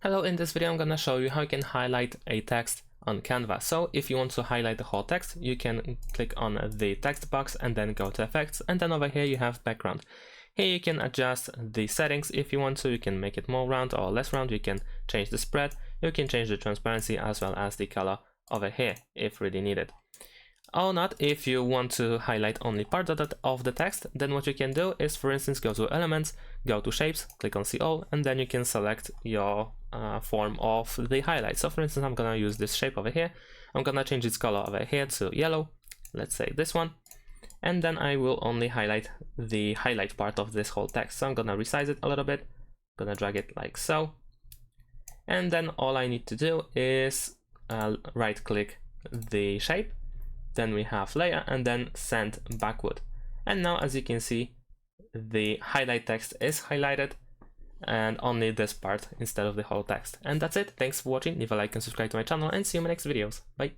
Hello, in this video I'm gonna show you how you can highlight a text on Canva. So if you want to highlight the whole text, you can click on the text box and then go to effects, and then over here you have background. Here you can adjust the settings if you want to. You can make it more round or less round. You can change the spread, you can change the transparency as well as the color over here if really needed. Or not, if you want to highlight only part of the text, then what you can do is, for instance, go to elements, go to shapes, click on see all, and then you can select your form of the highlight. So for instance, I'm gonna use this shape over here. I'm gonna change its color over here to yellow, let's say this one, and then I will only highlight the highlight part of this whole text. So I'm gonna resize it a little bit, gonna drag it like so, and then all I need to do is right click the shape, then we have layer, and then send backward. And now, as you can see, the highlight text is highlighted and only this part instead of the whole text. And that's it. Thanks for watching. Leave a like and subscribe to my channel, and see you in my next videos. Bye.